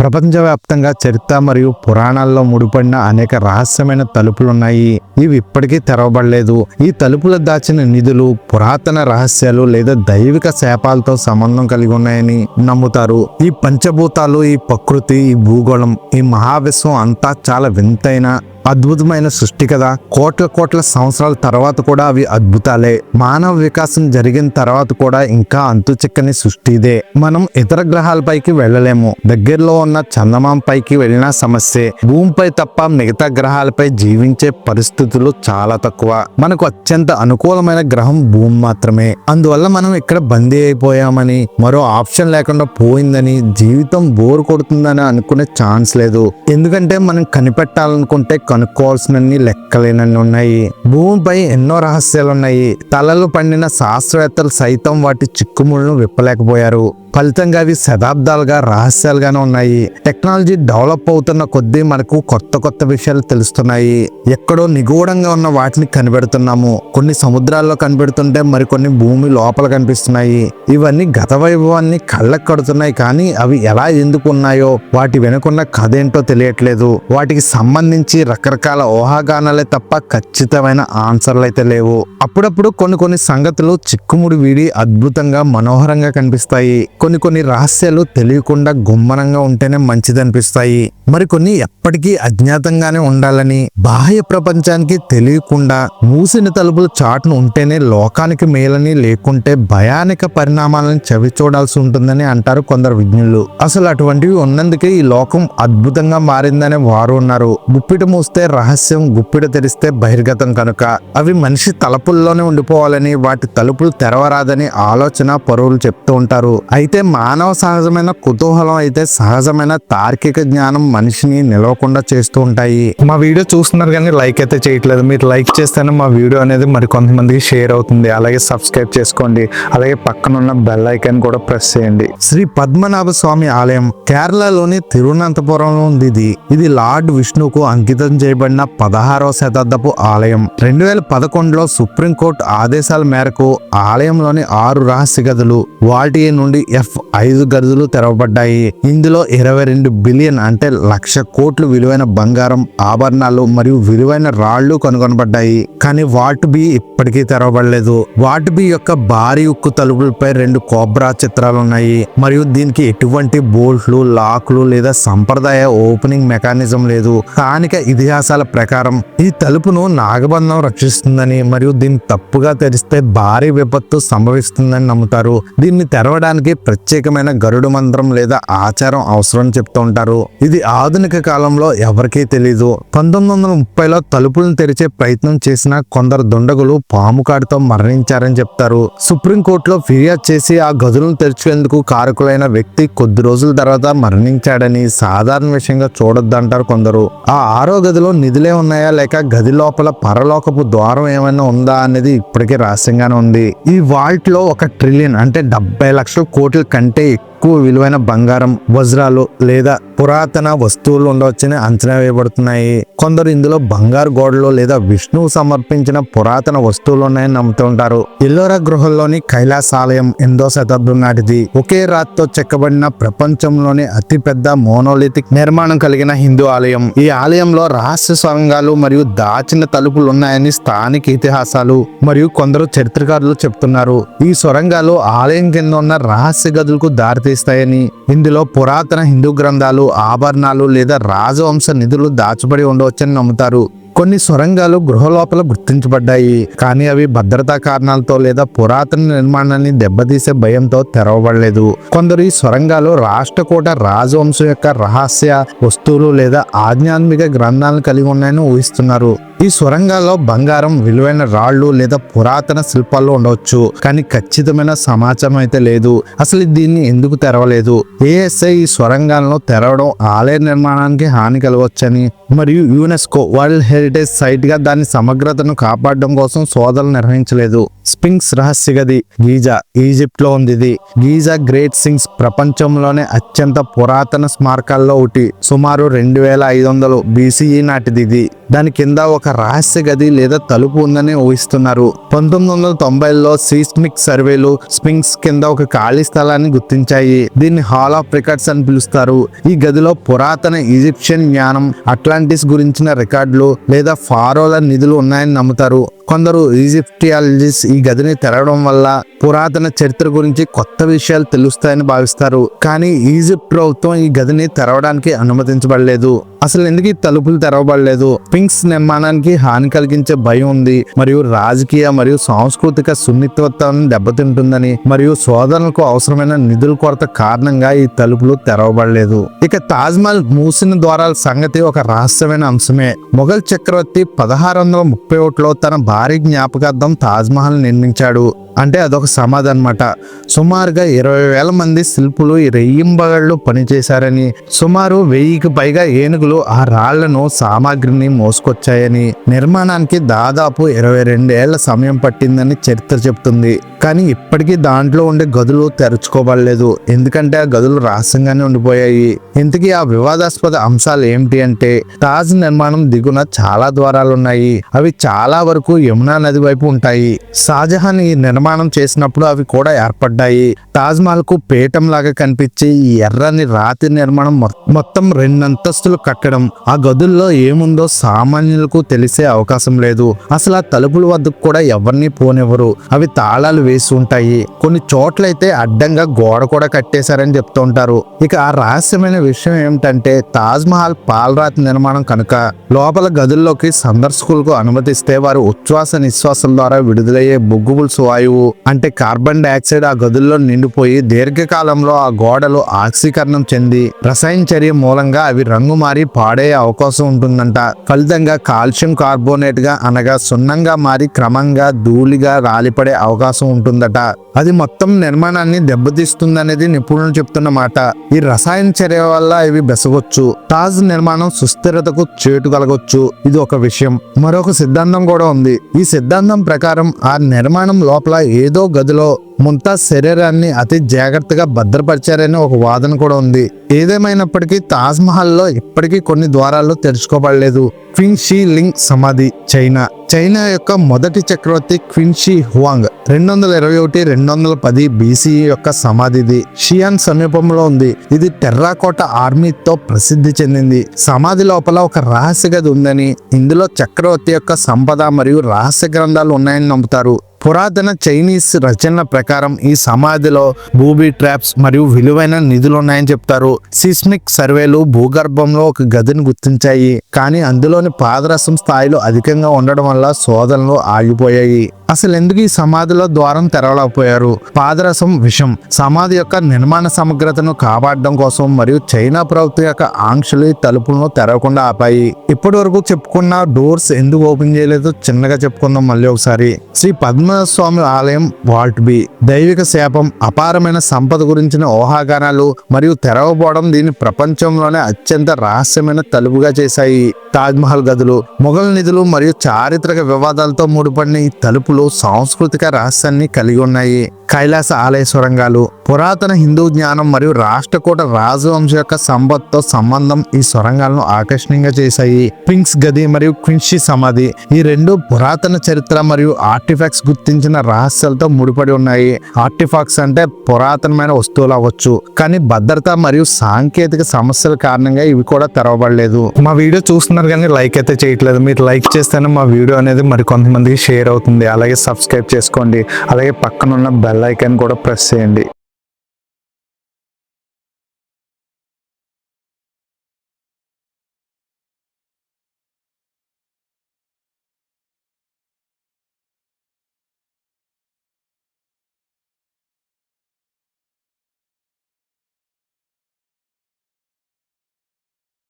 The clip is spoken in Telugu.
ప్రపంచవ్యాప్తంగా చరిత్ర మరియు పురాణాల్లో ముడిపడిన అనేక రహస్యమైన తలుపులున్నాయి. ఇవి ఇప్పటికీ తెరవబడలేదు. ఈ తలుపులు దాచిన నిధులు పురాతన రహస్యాలు లేదా దైవిక శాపాలతో సంబంధం కలిగి ఉన్నాయని నమ్ముతారు. ఈ పంచభూతాలు, ఈ ప్రకృతి, ఈ భూగోళం, ఈ మహావిశ్వం అంతా చాలా వింతైన అద్భుతమైన సృష్టి కదా. కోట్ల సంవత్సరాల తర్వాత కూడా అవి అద్భుతాలే. మానవ వికాసం జరిగిన తర్వాత కూడా ఇంకా అంతు చిక్కని సృష్టి ఇదే. మనం ఇతర గ్రహాలపైకి వెళ్ళలేము. దగ్గరలో ఉన్న చందమామ పైకి వెళ్ళిన సమస్యే. భూమిపై తప్ప మిగతా గ్రహాలపై జీవించే పరిస్థితులు చాలా తక్కువ. మనకు అత్యంత అనుకూలమైన గ్రహం భూమి మాత్రమే. అందువల్ల మనం ఇక్కడ బందీ అయిపోయామని, మరో ఆప్షన్ లేకుండా పోయిందని, జీవితం బోర్ కొడుతుందని అనుకునే ఛాన్స్ లేదు. ఎందుకంటే మనం కనిపెట్టాలనుకుంటే కనుక్కోవాల్సినన్ని లెక్కలేనన్ని ఉన్నాయి. భూమిపై ఎన్నో రహస్యాలున్నాయి. తలలు పండిన శాస్త్రవేత్తలు సైతం వాటి చిక్కుముళ్లను విప్పలేకపోయారు. ఫలితంగా అవి శతాబ్దాలుగా రహస్యాలుగానే ఉన్నాయి. టెక్నాలజీ డెవలప్ అవుతున్న కొద్దీ మనకు కొత్త విషయాలు తెలుస్తున్నాయి. ఎక్కడో నిగూఢంగా ఉన్న వాటిని కనిపెడుతున్నాము. కొన్ని సముద్రాల్లో కనిపెడుతుంటే మరికొన్ని భూమి లోపల కనిపిస్తున్నాయి. ఇవన్నీ గత వైభవాన్ని కళ్ళకు కడుతున్నాయి. కానీ అవి ఎలా ఎందుకు ఉన్నాయో, వాటి వెనుకున్న కథ ఏంటో తెలియట్లేదు. వాటికి సంబంధించి రకరకాల ఊహాగానాలే తప్ప ఖచ్చితమైన ఆన్సర్లు అయితే లేవు. అప్పుడప్పుడు కొన్ని సంగతులు చిక్కుముడి వీడి అద్భుతంగా మనోహరంగా కనిపిస్తాయి. కొన్ని రహస్యాలు తెలియకుండా గుమ్మనంగా ఉంటేనే మంచిదనిపిస్తాయి. మరికొన్ని ఎప్పటికీ అజ్ఞాతంగానే ఉండాలని, బాహ్య ప్రపంచానికి తెలియకుండా మూసిన తలుపులు చాటును ఉంటేనే లోకానికి మేలని, లేకుంటే భయానక పరిణామాలను చవి చూడాల్సి ఉంటుందని అంటారు కొందరు విజ్ఞులు. అసలు అటువంటివి ఉన్నందుకే ఈ లోకం అద్భుతంగా మారిందనే వారు ఉన్నారు. గుప్పిట మూస్తే రహస్యం, గుప్పిట తెరిస్తే బహిర్గతం కనుక అవి మనిషి తలుపుల్లోనే ఉండిపోవాలని, వాటి తలుపులు తెరవరాదని ఆలోచన పరువులు చెప్తూ ఉంటారు. అయితే మానవ సహజమైన కుతూహలం అయితే సహజమైన తార్కిక జ్ఞానం మనిషిని నిలవకుండా చేస్తూ ఉంటాయి. మా వీడియో చూస్తున్నారు కానీ లైక్ అయితే చేయట్లేదు. మీరు లైక్ చేస్తేనే మా వీడియో అనేది మరి కొంతమందికి షేర్ అవుతుంది. అలాగే సబ్స్క్రైబ్ చేసుకోండి. అలాగే పక్కన ఉన్న బెల్ ఐకాన్ కూడా ప్రెస్ చేయండి. శ్రీ పద్మనాభ స్వామి ఆలయం కేరళలోని తిరువనంతపురంలో ఉంది. ఇది లార్డ్ విష్ణుకు అంకితం చేయబడిన 16వ శతాబ్దపు ఆలయం. 2011లో సుప్రీంకోర్టు ఆదేశాల మేరకు ఆలయంలోని 6 రహస్య గదులు, వాటి నుండి F5 గదులు తెరవబడ్డాయి. ఇందులో 22 బిలియన్ అంటే 1,00,000 కోట్లు విలువైన బంగారం, ఆభరణాలు మరియు విలువైన రాళ్లు కనుగొనబడ్డాయి. కానీ వాట్ బి ఇప్పటికీ తెరవబడలేదు. వాట్ బి యొక్క భారీ ఉక్కు తలుపులపై 2 కోబ్రా చిత్రాలు ఉన్నాయి. మరియు దీనికి ఎటువంటి బోల్ట్లు, లాక్లు లేదా సంప్రదాయ ఓపెనింగ్ మెకానిజం లేదు. స్థానిక ఇతిహాసాల ప్రకారం ఈ తలుపును నాగబంధం రక్షిస్తుందని మరియు దీన్ని తప్పుగా తెరిస్తే భారీ విపత్తు సంభవిస్తుందని నమ్ముతారు. దీన్ని తెరవడానికి ప్రత్యేకమైన గరుడు మంత్రం లేదా ఆచారం అవసరం చెప్తూ ఉంటారు. ఇది ఆధునిక కాలంలో ఎవరికీ తెలీదు. 1930లో తలుపులను తెరిచే ప్రయత్నం చేసిన కొందరు దుండగులు పాము కాటుతో మరణించారని చెప్తారు. సుప్రీంకోర్టులో ఫిర్యాదు చేసి ఆ గదులను తెరిచేందుకు కారకులైన వ్యక్తి కొద్ది రోజుల తర్వాత మరణించాడని సాధారణ విషయంగా చూడొద్దంటారు కొందరు. ఆ 6వ గదిలో నిధులే ఉన్నాయా లేక గది లోపల పరలోకపు ద్వారం ఏమైనా ఉందా అనేది ఇప్పటికీ రహస్యంగానే ఉంది. ఈ వాల్ట్ లో 1 ట్రిలియన్ అంటే 70 లక్షల కోట్ల కంటే ఎక్కువ విలువైన బంగారం, వజ్రాలు లేదా పురాతన వస్తువులు ఉండవచ్చని అంచనా వేయబడుతున్నాయి. కొందరు ఇందులో బంగారు గోడలు లేదా విష్ణువు సమర్పించిన పురాతన వస్తువులు ఉన్నాయని నమ్ముతూ ఉంటారు. ఎల్లోరా గృహంలోని కైలాస ఆలయం 8వ శతాబ్దం నాటిది. ఒకే రాతితో చెక్కబడిన ప్రపంచంలోని అతిపెద్ద మోనోలిథిక్ నిర్మాణం కలిగిన హిందూ ఆలయం. ఈ ఆలయంలో రహస్య సొరంగాలు మరియు దాచిన తలుపులు ఉన్నాయని స్థానిక ఇతిహాసాలు మరియు కొందరు చరిత్రకారులు చెప్తున్నారు. ఈ సొరంగాలు ఆలయం కింద ఉన్న రహస్య గదులకు దారితీస్తాయని, ఇందులో పురాతన హిందూ గ్రంథాలు, ఆభరణాలు లేదా రాజవంశ నిధులు దాచబడి ఉండవచ్చని నమ్ముతారు. కొన్ని సొరంగాలు గృహ లోపల గుర్తించబడ్డాయి. కానీ అవి భద్రతా కారణాలతో లేదా పురాతన నిర్మాణాన్ని దెబ్బతీసే భయంతో తెరవబడలేదు. కొందరు ఈ సొరంగాలు రాష్ట్రకూట రాజవంశం యొక్క రహస్య వస్తువులు లేదా ఆధ్యాత్మిక గ్రంథాలను కలిగి ఉన్నాయని ఊహిస్తున్నారు. ఈ సొరంగాల్లో బంగారం, విలువైన రాళ్లు లేదా పురాతన శిల్పాలు ఉండవచ్చు. కానీ ఖచ్చితమైన సమాచారం అయితే లేదు. అసలు దీన్ని ఎందుకు తెరవలేదు? ఏఎస్ఐ ఈ సొరంగాలను తెరవడం ఆలయ నిర్మాణానికి హాని కలగవచ్చని మరియు యునెస్కో వరల్డ్ హెరిటేజ్ సైట్ గా దాని సమగ్రతను కాపాడడం కోసం శోధనలు నిర్వహించలేదు. స్పింక్స్ రహస్య గది గీజా, ఈజిప్ట్ లో ఉంది. గీజా గ్రేట్ స్పింక్స్ ప్రపంచంలోనే అత్యంత పురాతన స్మారకాల్లో ఒకటి. సుమారు 2500 BCE నాటిది. దాని కింద ఒక రహస్య గది లేదా తలుపు ఉందని ఊహిస్తున్నారు. 1990లో సీస్మిక్ సర్వేలు స్పింక్స్ కింద ఒక ఖాళీ స్థలాన్ని గుర్తించాయి. దీన్ని హాల్ ఆఫ్ రికార్డ్స్ అని పిలుస్తారు. ఈ గదిలో పురాతన ఈజిప్షియన్ జ్ఞానం, అట్లాంటిస్ గురించిన రికార్డులు లేదా ఫారోల నిధులు ఉన్నాయని నమ్ముతారు. కొందరు ఈజిప్టియాలజిస్ట్ ఈ గదిని తెరవడం వల్ల పురాతన చరిత్ర గురించి కొత్త విషయాలు తెలుస్తాయని భావిస్తారు. కానీ ఈజిప్ట్ ప్రభుత్వం ఈ గదిని తెరవడానికి అనుమతించబడలేదు. అసలు ఎందుకు ఈ తలుపులు తెరవబడలేదు? స్పింక్స్ నిర్మాణానికి హాని కలిగించే భయం ఉంది, మరియు రాజకీయ మరియు సాంస్కృతిక సున్నితత్వాన్ని దెబ్బతింటుందని మరియు శోధనలకు అవసరమైన నిధుల కొరత కారణంగా ఈ తలుపులు తెరవబడలేదు. ఇక తాజ్మహల్ మూసిన ద్వారాల సంగతి ఒక రహస్యమైన అంశమే. మొఘల్ చక్రవర్తి 1631లో తన భారీ జ్ఞాపకార్థం తాజ్మహల్ నిర్మించాడు. అంటే అదొక సమాధి అన్నమాట. సుమారుగా 20,000 మంది శిల్పులు రెయ్యింబగళ్ళు పనిచేశారని, సుమారు 1000కి పైగా ఏనుగులు ఆ రాళ్లను సామాగ్రిని మోసుకొచ్చాయని, నిర్మాణానికి దాదాపు 22 ఏళ్ల సమయం పట్టిందని చరిత్ర చెప్తుంది. కానీ ఇప్పటికీ దాంట్లో ఉండే గదులు తెరుచుకోబడలేదు, ఎందుకంటే ఆ గదులు రహస్యంగానే ఉండిపోయాయి. ఇంతకీ ఆ వివాదాస్పద అంశాలు ఏమిటి అంటే, తాజ్ నిర్మాణం దిగున చాలా ద్వారాలు ఉన్నాయి. అవి చాలా వరకు యమునా నది వైపు ఉంటాయి. షాజహాన్ ఈ నిర్మాణం చేసినప్పుడు అవి కూడా ఏర్పడ్డాయి. తాజ్మహల్ కు పీఠం లాగా కనిపించే ఈ ఎర్రని రాతి నిర్మాణం మొత్తం 2 అంతస్తులు కట్టడం. ఆ గదుల్లో ఏముందో సామాన్యులకు తెలిసే అవకాశం లేదు. అసలు ఆ తలుపుల వద్దకు కూడా ఎవరిని పోనివ్వరు. అవి తాళాలు వేసి ఉంటాయి. కొన్ని చోట్లయితే అడ్డంగా గోడ కూడా కట్టేశారని చెప్తూ ఉంటారు. ఇక ఆ రహస్యమైన విషయం ఏమిటంటే, తాజ్మహల్ పాలరాతి నిర్మాణం కనుక లోపల గదుల్లోకి సందర్శకులకు అనుమతిస్తే వారు ఉచ్ఛ్వాస నిశ్వాసాల ద్వారా విడుదలయ్యే బొగ్గుబుల్సు వాయువు అంటే కార్బన్ డైఆక్సైడ్ ఆ గదుల్లో నిండిపోయి దీర్ఘకాలంలో ఆ గోడలు ఆక్సీకరణం చెంది రసాయన చర్య మూలంగా అవి రంగు మారి పాడయ్యే అవకాశం ఉంటుందంట. ఫలితంగా కాల్షియం కార్బోనేట్ గా అనగా సున్నంగా మారి క్రమంగా ధూళిగా రాలిపడే అవకాశం ఉంటుందట. అది మొత్తం నిర్మాణాన్ని దెబ్బతీస్తుందనేది నిపుణులు చెప్తున్న మాట. ఈ రసాయన చర్య వల్ల ఇవి బెసగొచ్చు. తాజ్ నిర్మాణం సుస్థిరతకు చేటు కలగొచ్చు. ఇది ఒక విషయం. మరొక సిద్ధాంతం కూడా ఉంది. ఈ సిద్ధాంతం ప్రకారం ఆ నిర్మాణం లోపల ఏదో గదిలో ముంతాజ్ శరీరాన్ని అతి జాగ్రత్తగా భద్రపరిచారని ఒక వాదన కూడా ఉంది. ఏదేమైనప్పటికీ తాజ్మహల్లో ఇప్పటికీ కొన్ని ద్వారాలు తెరుచుకోబడలేదు. క్వీన్ షీ లింగ్ సమాధి చైనా యొక్క మొదటి చక్రవర్తి క్వీన్ షీ హువాంగ్ 221-210 BCE యొక్క సమాధిది షియాన్ సమీపంలో ఉంది. ఇది టెర్రాకోట ఆర్మీతో ప్రసిద్ధి చెందింది. సమాధి లోపల ఒక రహస్య గది ఉందని, ఇందులో చక్రవర్తి యొక్క సంపద మరియు రహస్య గ్రంథాలు ఉన్నాయని నమ్ముతారు. పురాతన చైనీస్ రచనల ప్రకారం ఈ సమాధిలో బూబీ ట్రాప్స్ మరియు విలువైన నిధులు ఉన్నాయని చెప్తారు. సీస్మిక్ సర్వేలు భూగర్భంలో ఒక గదిని గుర్తించాయి, కానీ అందులోని పాదరసం స్థాయిలు అధికంగా ఉండడం వల్ల శోధనలు ఆగిపోయాయి. అసలు ఎందుకు ఈ సమాధిలో ద్వారం తెరవలేకపోయారు? పాదరసం విషం సమాధి యొక్క నిర్మాణ సమగ్రతను కాపాడడం కోసం మరియు చైనా ప్రభుత్వం యొక్క ఆంక్షలు ఈ తలుపులను తెరవకుండా ఆపాయి. ఇప్పటి వరకు చెప్పుకున్న డోర్స్ ఎందుకు ఓపెన్ చేయలేదో చిన్నగా చెప్పుకుందాం మళ్ళీ ఒకసారి. శ్రీ పద్మస్వామి ఆలయం వాల్ట్ బి దైవిక శాపం, అపారమైన సంపద గురించిన ఊహాగానాలు మరియు తెరవబోవడం దీన్ని ప్రపంచంలోనే అత్యంత రహస్యమైన తలుపుగా చేశాయి. తాజ్మహల్ గదులు, మొఘల్ నిధులు మరియు చారిత్రక వివాదాలతో ముడిపడిన ఈ తలుపులు సాంస్కృతిక రహస్యాన్ని కలిగి ఉన్నాయి. కైలాస ఆలయ సొరంగాలు, పురాతన హిందూ జ్ఞానం మరియు రాష్ట్రకూట రాజవంశ యొక్క సంపత్తో సంబంధం ఈ సొరంగాలను ఆకర్షణీయంగా చేశాయి. స్పింక్స్ గది మరియు క్విన్షీ సమాధి ఈ రెండు పురాతన చరిత్ర మరియు ఆర్టిఫాక్ట్స్ గుర్తించిన రహస్యాలతో ముడిపడి ఉన్నాయి. ఆర్టిఫాక్ట్స్ అంటే పురాతనమైన వస్తువులు అవ్వచ్చు, కానీ భద్రత మరియు సాంకేతిక సమస్యల కారణంగా ఇవి కూడా తెరవబడలేదు. మా వీడియో చూస్తున్నారు కానీ లైక్ అయితే చేయట్లేదు. మీరు లైక్ చేస్తేనే మా వీడియో అనేది మరి కొంతమందికి షేర్ అవుతుంది. అలాగే సబ్స్క్రైబ్ చేసుకోండి. అలాగే పక్కన ఉన్న బెల్ ఐకాన్ కూడా ప్రెస్ చేయండి.